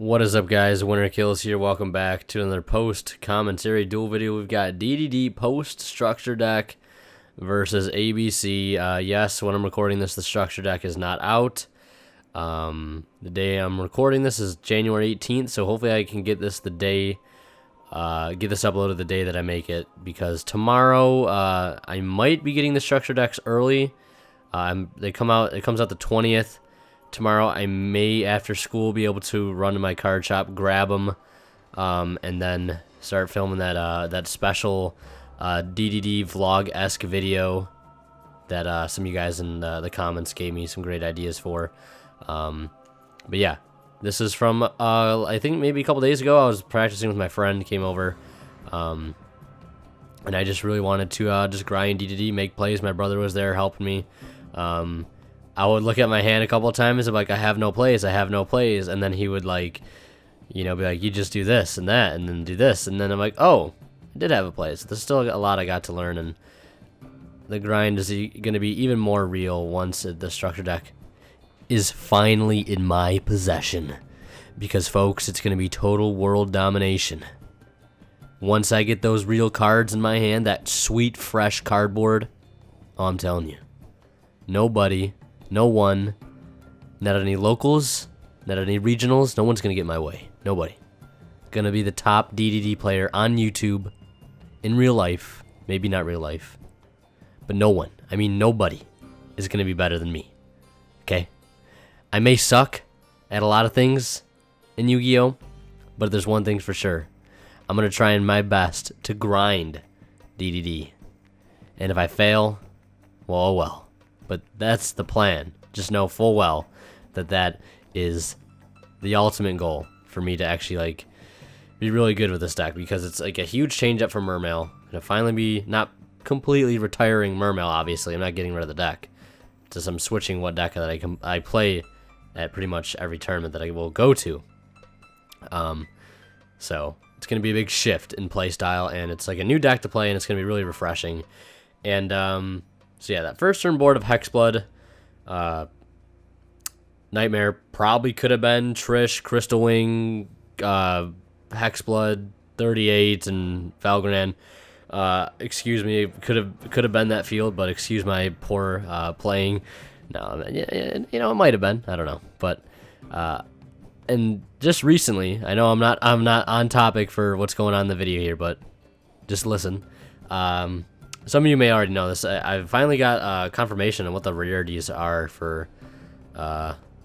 What is up, guys? Winter Kills here. Welcome back to another post-commentary duel video. We've got DDD post-structure deck versus ABC. Yes, when I'm recording this, the structure deck is not out. The day I'm recording this is January 18th, so hopefully I can get this uploaded the day that I make it, because tomorrow I might be getting the structure decks early. It comes out the 20th. Tomorrow I may, after school, be able to run to my card shop, grab them, and then start filming that special DDD vlog-esque video that some of you guys in the comments gave me some great ideas for. But yeah, this is from I think maybe a couple days ago. I was practicing with my friend, came over, and I just really wanted to just grind DDD, make plays. My brother was there helping me. I would look at my hand a couple of times and be like, I have no plays, and then he would, like, be like, you just do this and that, and then do this, and then I'm like, oh, I did have a play. So there's still a lot I got to learn, and the grind is going to be even more real once the structure deck is finally in my possession, because, folks, it's going to be total world domination. Once I get those real cards in my hand, that sweet, fresh cardboard, oh, I'm telling you, nobody... No one, not any locals, not any regionals, no one's going to get in my way. Nobody. Going to be the top DDD player on YouTube in real life. Maybe not real life. But no one, I mean nobody, is going to be better than me. Okay? I may suck at a lot of things in Yu-Gi-Oh! But there's one thing for sure. I'm going to try my best to grind DDD. And if I fail, well, oh well. But that's the plan. Just know full well that is the ultimate goal for me to actually, like, be really good with this deck, because it's like a huge change up for Mermail. Gonna finally be not completely retiring Mermail, obviously. I'm not getting rid of the deck. Just I'm switching what deck that I play at pretty much every tournament that I will go to. So it's gonna be a big shift in play style, and it's like a new deck to play, and it's gonna be really refreshing. And so yeah, that first turn board of Hexblood, Nightmare probably could have been Trish, Crystal Wing, Hexblood, 38, and Valgrinan. Excuse me, could have been that field, but excuse my poor playing. No, it might have been. I don't know, but and just recently, I know I'm not on topic for what's going on in the video here, but just listen. Some of you may already know this. I finally got confirmation on what the rarities are for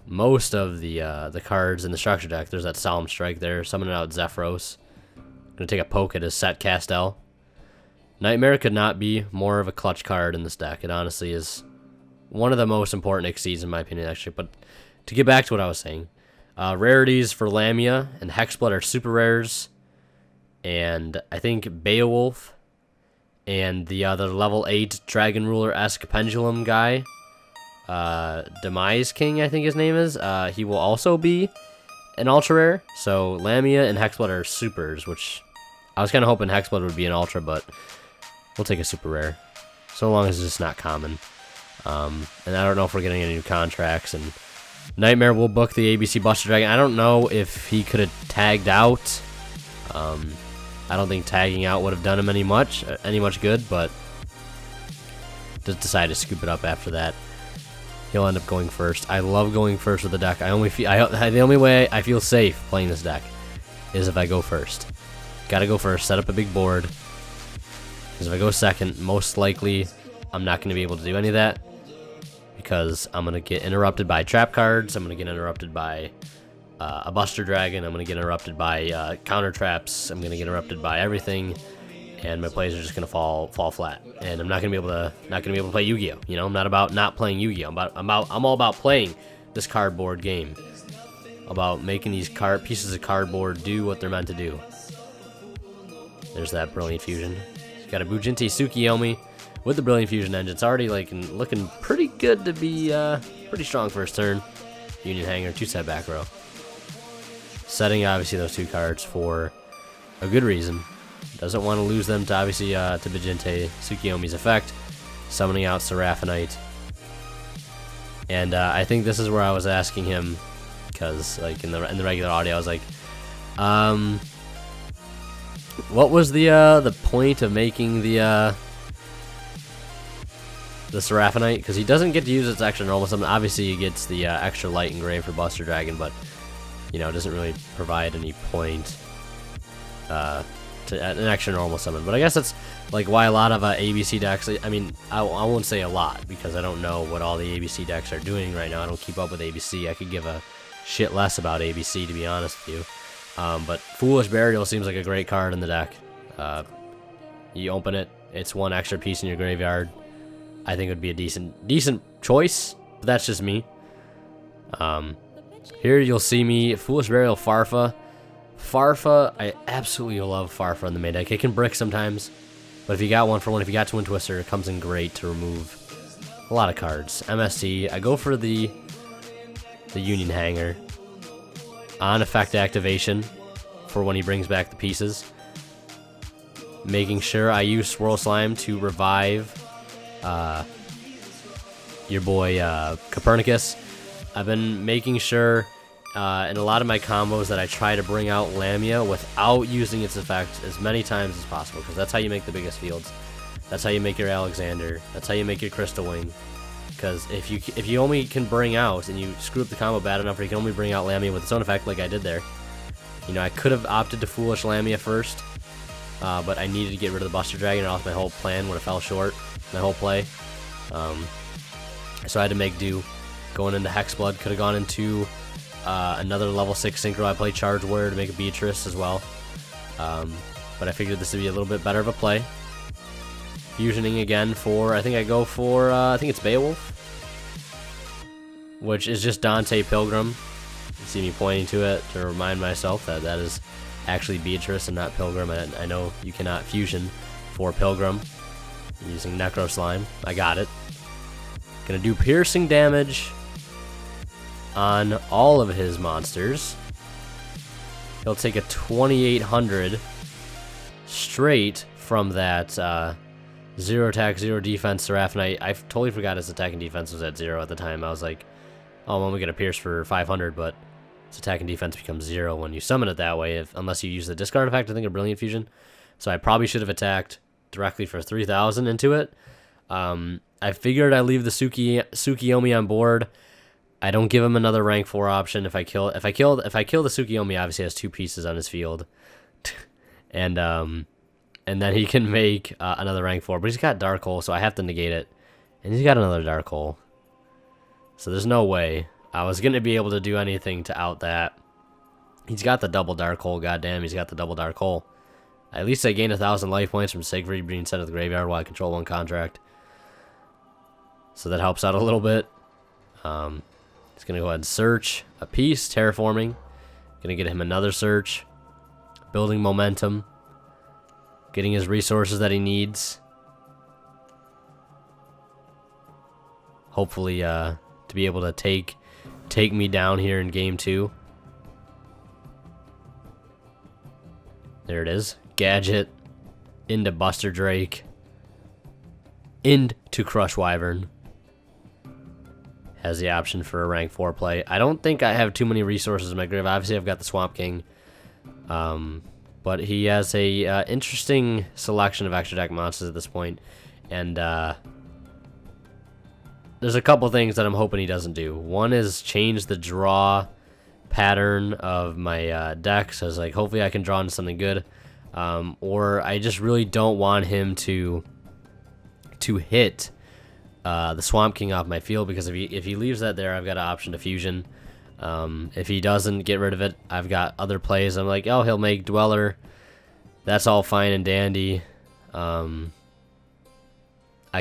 most of the cards in the structure deck. There's that Solemn Strike there, summoning out Zephyros. Gonna take a poke at his Set Castel. Nightmare could not be more of a clutch card in this deck. It honestly is one of the most important Xyzs in my opinion, actually. But to get back to what I was saying, rarities for Lamia and Hexblood are super rares, and I think Beowulf and the other level 8 Dragon Ruler-esque Pendulum guy, Demise King, I think his name is, he will also be an ultra rare. So Lamia and Hexblood are supers, which I was kind of hoping Hexblood would be an ultra, but we'll take a super rare, so long as it's just not common. And I don't know if we're getting any new contracts, and Nightmare will book the ABC Buster Dragon. I don't know if he could have tagged out. I don't think tagging out would have done him any much good, but just decided to scoop it up after that. He'll end up going first. I love going first with the deck. The only way I feel safe playing this deck is if I go first. Gotta go first, set up a big board. Because if I go second, most likely I'm not going to be able to do any of that, because I'm going to get interrupted by trap cards. I'm going to get interrupted by a Buster Dragon. I'm going to get interrupted by counter traps. I'm going to get interrupted by everything, and my plays are just going to fall flat. And I'm not going to be able to play Yu-Gi-Oh. You know, I'm not about not playing Yu-Gi-Oh. I'm all about playing this cardboard game. About making these pieces of cardboard do what they're meant to do. There's that Brilliant Fusion. Got a Bujinti Tsukiyomi with the Brilliant Fusion engine. It's already looking pretty good to be pretty strong first turn. Union Hanger, 2-set back row. Setting obviously those 2 cards for a good reason. Doesn't want to lose them to obviously to Bujinti Tsukiyomi's effect. Summoning out Seraphonite. And I think this is where I was asking him because like in the regular audio I was like, what was the point of making the Seraphonite? Because he doesn't get to use its extra normal summon. Obviously he gets the extra light engrave for Buster Dragon, but you know, it doesn't really provide any point to an extra normal summon. But I guess that's like why a lot of ABC decks, I mean, I won't say a lot because I don't know what all the ABC decks are doing right now. I don't keep up with ABC. I could give a shit less about ABC, to be honest with you. But Foolish Burial seems like a great card in the deck. You open it, it's one extra piece in your graveyard. I think it would be a decent choice, but that's just me. Here you'll see me, Foolish Burial Farfa. Farfa, I absolutely love Farfa in the main deck. It can brick sometimes, but if you got one for one, if you got Twin Twister, it comes in great to remove a lot of cards. MST, I go for the Union Hanger on effect activation for when he brings back the pieces. Making sure I use Swirl Slime to revive your boy Copernicus. I've been making sure in a lot of my combos that I try to bring out Lamia without using its effect as many times as possible, because that's how you make the biggest fields. That's how you make your Alexander. That's how you make your Crystal Wing. Because if you only can bring out, and you screw up the combo bad enough where you can only bring out Lamia with its own effect like I did there, you know, I could have opted to Foolish Lamia first, but I needed to get rid of the Buster Dragon, or else my whole plan would have fell short, my whole play. So I had to make do. Going into Hexblood, could have gone into another level 6 Synchro. I played Charge Warrior to make a Beatrice as well, but I figured this would be a little bit better of a play. Fusioning again for, I think I go for, I think it's Beowulf, which is just Dante Pilgrim. You see me pointing to it to remind myself that that is actually Beatrice and not Pilgrim. I know you cannot fusion for Pilgrim using Necro Slime. I got it. Gonna do piercing damage on all of his monsters. He'll take a 2800 straight from that 0 attack, 0 defense Seraphonite. I totally forgot his attack and defense was at 0 at the time. I was like, oh, well, we get a pierce for 500, but its attack and defense becomes 0 when you summon it that way, unless you use the discard effect, I think, a Brilliant Fusion. So I probably should have attacked directly for 3,000 into it. I figured I leave the Tsukiyomi on board. I don't give him another rank 4 option. If I kill the Tsukiyomi, obviously has 2 pieces on his field, and then he can make another rank 4. But he's got Dark Hole, so I have to negate it, and he's got another Dark Hole. So there's no way I was gonna be able to do anything to out that. He's got the double Dark Hole. Goddamn, he's got the double Dark Hole. At least I gain 1,000 life points from Siegfried being sent to the graveyard while I control 1 contract. So that helps out a little bit. He's going to go ahead and search a piece, terraforming. Going to get him another search. Building momentum. Getting his resources that he needs. Hopefully to be able to take me down here in game 2. There it is. Gadget into Buster Drake. Into Crush Wyvern. Has the option for a rank 4 play. I don't think I have too many resources in my grave. Obviously, I've got the Swamp King. But he has a interesting selection of extra deck monsters at this point. And there's a couple things that I'm hoping he doesn't do. One is change the draw pattern of my deck. So it's like, hopefully I can draw into something good. Or I just really don't want him to hit the Swamp King off my field, because if he leaves that there, I've got an option to fusion. If he doesn't get rid of it, I've got other plays. I'm like, oh, he'll make Dweller. That's all fine and dandy. I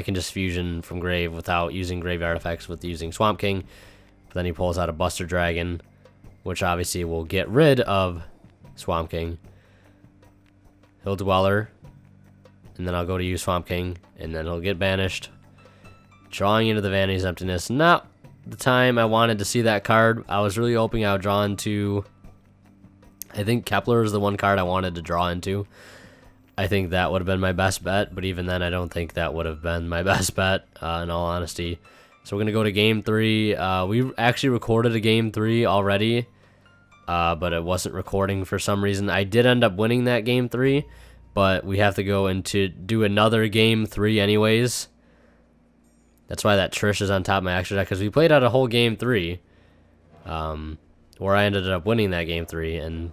can just fusion from grave without using grave artifacts with using Swamp King. But then he pulls out a Buster Dragon, which obviously will get rid of Swamp King. He'll Dweller, and then I'll go to use Swamp King, and then he'll get banished. Drawing into the Vanity's Emptiness. Not the time I wanted to see that card. I was really hoping I would draw into... I think Kepler is the one card I wanted to draw into. I think that would have been my best bet, but even then I don't think that would have been my best bet, in all honesty. So we're going to go to game 3. We actually recorded a game 3 already, but it wasn't recording for some reason. I did end up winning that game 3, but we have to go into do another game 3 anyways. That's why that Trish is on top of my extra deck, because we played out a whole game 3, where I ended up winning that game 3, and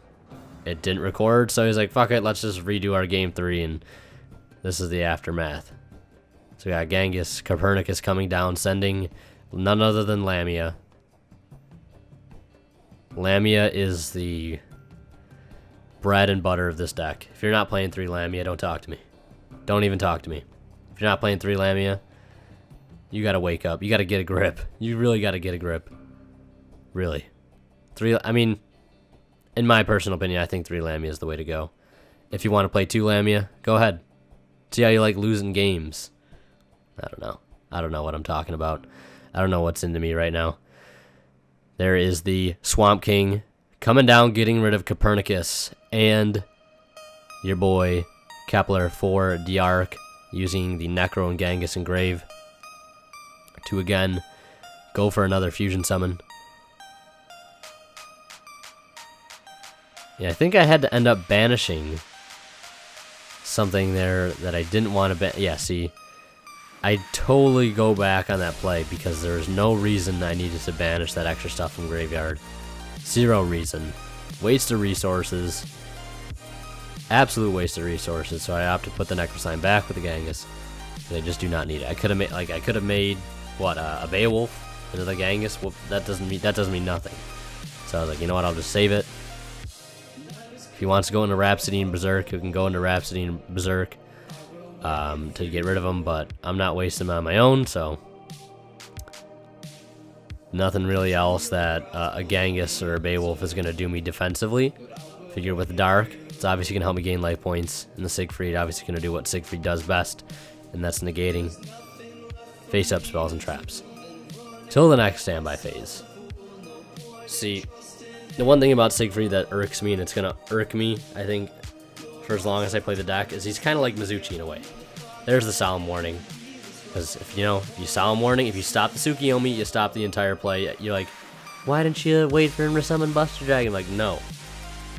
it didn't record, so he's like, fuck it, let's just redo our game 3, and this is the aftermath. So we got Genghis, Copernicus coming down, sending none other than Lamia. Lamia is the bread and butter of this deck. If you're not playing 3 Lamia, don't talk to me. Don't even talk to me. If you're not playing 3 Lamia, you gotta wake up. You gotta get a grip. You really gotta get a grip. Really. I mean, in my personal opinion, I think 3 Lamia is the way to go. If you want to play 2 Lamia, go ahead. See how you like losing games. I don't know. I don't know what I'm talking about. I don't know what's into me right now. There is the Swamp King coming down, getting rid of Copernicus and your boy Kepler for Diark, using the Necro and Genghis Engrave to again go for another fusion summon. Yeah, I think I had to end up banishing something there that I didn't want to ban. Yeah, see, I totally go back on that play because there was no reason I needed to banish that extra stuff from graveyard. Zero reason. Waste of resources. Absolute waste of resources. So I opted to put the Necrosign back with the Genghis. They just do not need it. I could have made what, a Beowulf into the Genghis. Well, that doesn't mean nothing. So I was like, you know what? I'll just save it. If he wants to go into Rhapsody and Berserk, he can go into Rhapsody and Berserk to get rid of him, but I'm not wasting them on my own, so nothing really else that a Genghis or a Beowulf is going to do me defensively. Figure with the Dark, it's obviously going to help me gain life points, and the Siegfried obviously going to do what Siegfried does best, and that's negating face-up spells and traps. Till the next standby phase. See, the one thing about Siegfried that irks me, and it's going to irk me, I think, for as long as I play the deck, is he's kind of like Mizuchi in a way. There's the Solemn Warning. Because if you Solemn Warning, if you stop the Tsukiyomi, you stop the entire play. You're like, why didn't you wait for him to summon Buster Dragon? Like, no.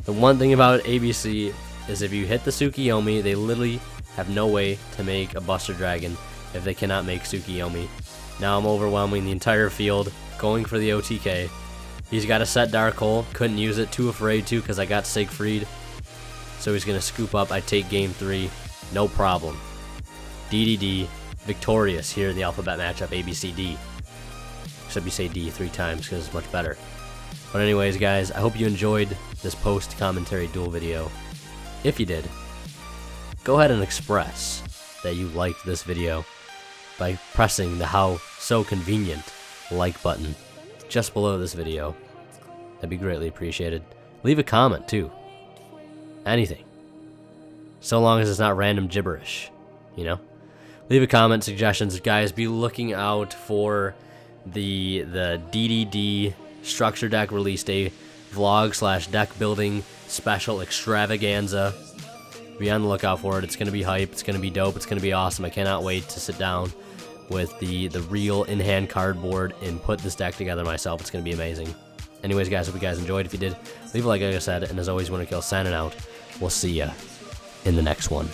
The one thing about ABC is if you hit the Tsukiyomi, they literally have no way to make a Buster Dragon if they cannot make Tsukiyomi. Now I'm overwhelming the entire field, going for the OTK. He's got a set Dark Hole, couldn't use it, too afraid to because I got Siegfried. So he's going to scoop up, I take game 3, no problem. DDD, victorious here in the alphabet matchup, ABCD. Except you say D 3 times because it's much better. But anyways, guys, I hope you enjoyed this post-commentary duel video. If you did, go ahead and express that you liked this video by pressing the how so convenient like button just below this video. That'd be greatly appreciated. Leave a comment too. Anything. So long as it's not random gibberish, you know? Leave a comment, suggestions. Guys, be looking out for the DDD structure deck release day vlog / deck building special extravaganza. Be on the lookout for it. It's going to be hype. It's going to be dope. It's going to be awesome. I cannot wait to sit down with the real in-hand cardboard and put this deck together myself. It's going to be amazing. Anyways, guys, hope you guys enjoyed. If you did, leave a like I said. And as always, WinnerKill signing out. We'll see ya in the next one.